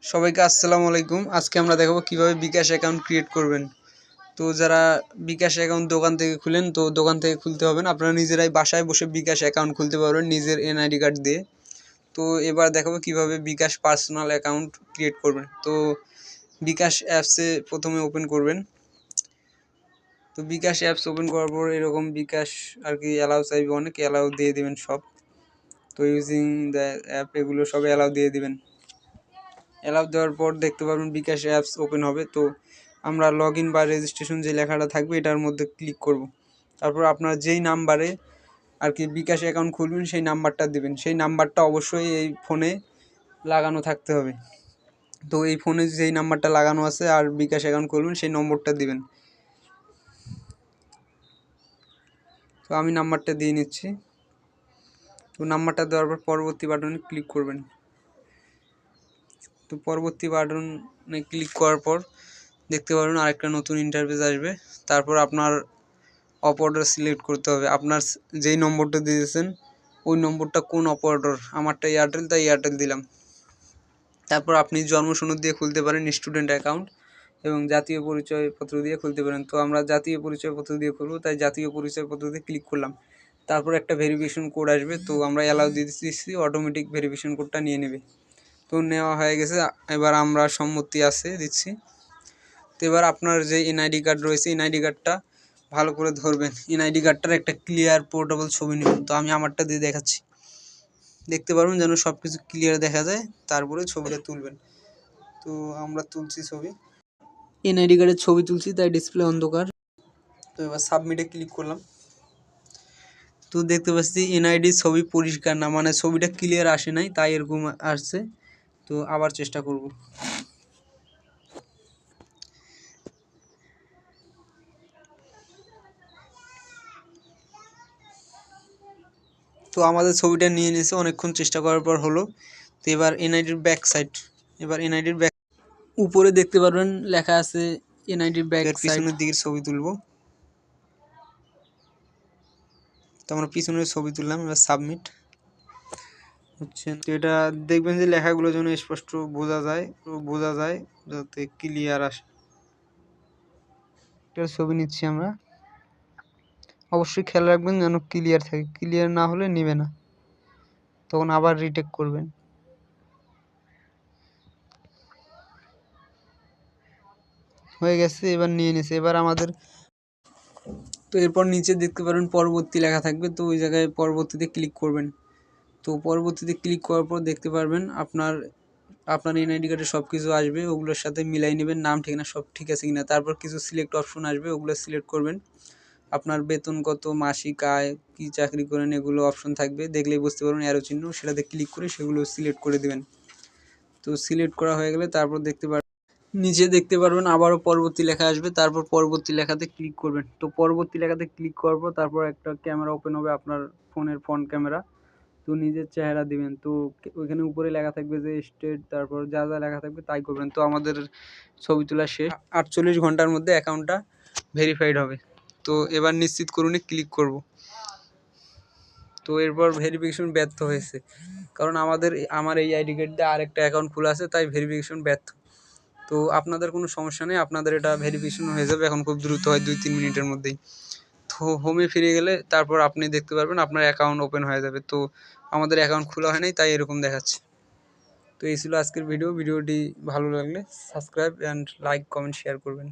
সবাইকে আসসালামু আলাইকুম। আজকে আমরা দেখাবো কিভাবে বিকাশ অ্যাকাউন্ট ক্রিয়েট করবেন। তো যারা বিকাশ অ্যাকাউন্ট দোকান থেকে খুলেন, তো দোকান থেকে খুলতে হবে না, আপনারা নিজেরাই বাসায় বসে বিকাশ অ্যাকাউন্ট খুলতে পারবেন নিজের এনআইডি কার্ড দিয়ে। তো এবার দেখাবো কিভাবে বিকাশ পার্সোনাল অ্যাকাউন্ট ক্রিয়েট করবেন। তো বিকাশ অ্যাপসে প্রথমে ওপেন করবেন। তো বিকাশ অ্যাপস ওপেন করার পর এরকম বিকাশ আর কি অ্যালাউ চাইবে, অনেক অ্যালাউ দিয়ে দিবেন সব। তো ইউজিং দ্য অ্যাপ এগুলো সব অ্যালাউ দিয়ে দিবেন। অ্যালাউ দেওয়ার পর দেখতে পারবেন বিকাশ অ্যাপস ওপেন হবে। তো আমরা লগ ইন বা রেজিস্ট্রেশন যে লেখাটা থাকবে এটার মধ্যে ক্লিক করব। তারপর আপনার যেই নাম্বারে আর কি বিকাশ অ্যাকাউন্ট খুলবেন সেই নাম্বারটা দিবেন। সেই নাম্বারটা অবশ্যই এই ফোনে লাগানো থাকতে হবে। তো এই ফোনে যেই নাম্বারটা লাগানো আছে আর বিকাশ অ্যাকাউন্ট খুলবেন সেই নম্বরটা দিবেন। তো আমি নাম্বারটা দিয়ে নিচ্ছি। তো নাম্বারটা দেওয়ার পর পরবর্তী বাটনে ক্লিক করবেন। তো পরবর্তী বাটনে ক্লিক করার পর দেখতে পারবেন আরেকটা নতুন ইন্টারফেস আসবে। তারপর আপনার অপারেটর সিলেক্ট করতে হবে। আপনার যেই নম্বরটা দিয়েছেন ওই নম্বরটা কোন অপারেটর, আমারটা এয়ারটেল, তাই এয়ারটেল দিলাম। তারপর আপনি জন্ম সনদ দিয়ে খুলতে পারেন স্টুডেন্ট অ্যাকাউন্ট, এবং জাতীয় পরিচয়পত্র দিয়ে খুলতে পারেন। তো আমরা জাতীয় পরিচয়পত্র দিয়ে খুলব, তাই জাতীয় পরিচয়পত্র দিয়ে ক্লিক করলাম। তারপর একটা ভেরিফিকেশন কোড আসবে, তো আমরা অ্যালাউ দিয়ে দিচ্ছি, অটোমেটিক ভেরিফিকেশন কোডটা নিয়ে নেবে। তো নেওয়া হয়ে গেছে, এবার আমরা সম্মতি আছে দিচ্ছি। তো এবার আপনার যে এনআইডি কার্ড রয়েছে এনআইডি কার্ডটা ভালো করে ধরবেন। এনআইডি কার্ডটার একটা ক্লিয়ার পোর্টেবল ছবি নেবেন। তো আমি আমারটা দিয়ে দেখাচ্ছি, দেখতে পারবেন যেন সব কিছু ক্লিয়ার দেখা যায়, তারপরে ছবিটা তুলবেন। তো আমরা তুলছি ছবি, এনআইডি কার্ডের ছবি তুলছি, তাই ডিসপ্লে অন্ধকার। তো এবার সাবমিটে ক্লিক করলাম। তো দেখতে পাচ্ছি এনআইডি ছবি পরিষ্কার না, মানে ছবিটা ক্লিয়ার আসে নাই, তাই এরকম আসছে। তো আবার চেষ্টা করব। তো আমাদের ছবিটা নিয়ে নিয়েছে, অনেকক্ষণ চেষ্টা করার পর হলো। তো এবার এনআইডির ব্যাক সাইড, এবার এনআইডির ব্যাক উপরে দেখতে পারবেন লেখা আছে এনআইডির ব্যাক পিছনের দিকের ছবি তুলবো। তো আমরা পিছনের ছবি তুললাম, এবার সাবমিট হচ্ছে। তো এটা দেখবেন যে লেখাগুলো যেন স্পষ্ট বোঝা যায় যাতে ক্লিয়ার আসে। এটার ছবি নিচ্ছি আমরা, অবশ্যই খেয়াল রাখবেন যেন ক্লিয়ার থাকে, ক্লিয়ার না হলে নেবে না, তখন আবার রিটেক করবেন। হয়ে গেছে, এবার নিয়ে নিয়েছে। এবার আমাদের, তো এরপর নিচে দেখতে পারবেন পরবর্তী লেখা থাকবে, তো ওই জায়গায় পরবর্তীতে ক্লিক করবেন। তো পরবর্তীতে ক্লিক করার পর দেখতে পারবেন আপনার এনআইডি কার্ডে সব কিছু আসবে, ওগুলোর সাথে মিলাই নেবেন, নাম ঠিকানা সব ঠিক আছে কিনা। তারপর কিছু সিলেক্ট অপশন আসবে, ওগুলো সিলেক্ট করবেন। আপনার বেতন কত, মাসিক আয়, কী চাকরি করেন, এগুলো অপশন থাকবে, দেখলেই বুঝতে পারবেন অ্যারো চিহ্ন, সেটাতে ক্লিক করে সেগুলো সিলেক্ট করে দেবেন। তো সিলেক্ট করা হয়ে গেলে তারপর নিচে দেখতে পারবেন আবারও পরবর্তী লেখা আসবে, তারপর পরবর্তী লেখাতে ক্লিক করবেন। তো পরবর্তী লেখাতে ক্লিক করার পর তারপর একটা ক্যামেরা ওপেন হবে, আপনার ফোনের ফ্রন্ট ক্যামেরা। তো নিজের চেহারা দিবেন। তো ওইখানে উপরে লেখা থাকবে যে স্টেট, তারপর যা লেখা থাকবে তাই করবেন। তো আমাদের ছবি তোলা শেষ, 48 ঘন্টার মধ্যে অ্যাকাউন্টটা ভেরিফাইড হবে। তো এবার নিশ্চিত করুনে ক্লিক করব। তো এরপর ভেরিফিকেশন ব্যর্থ হয়েছে, কারণ আমার এই আইডি কার্ড দিয়ে আরেকটা অ্যাকাউন্ট খোলা আছে, তাই ভেরিফিকেশন ব্যর্থ। তো আপনাদের কোনো সমস্যা নেই, আপনাদের এটা ভেরিফিকেশন হয়ে যাবে, এখন খুব দ্রুত হয়, 2-3 মিনিটের মধ্যেই। তো হোমে ফিরে গেলে তারপর আপনি দেখতে পারবেন আপনার অ্যাকাউন্ট ওপেন হয়ে যাবে। তো আমাদের অ্যাকাউন্ট খোলা হয় নাই, তাই এরকম দেখাচ্ছে। তো এই ছিল আজকের ভিডিওটি ভালো লাগলে subscribe and like, comment, share করবেন।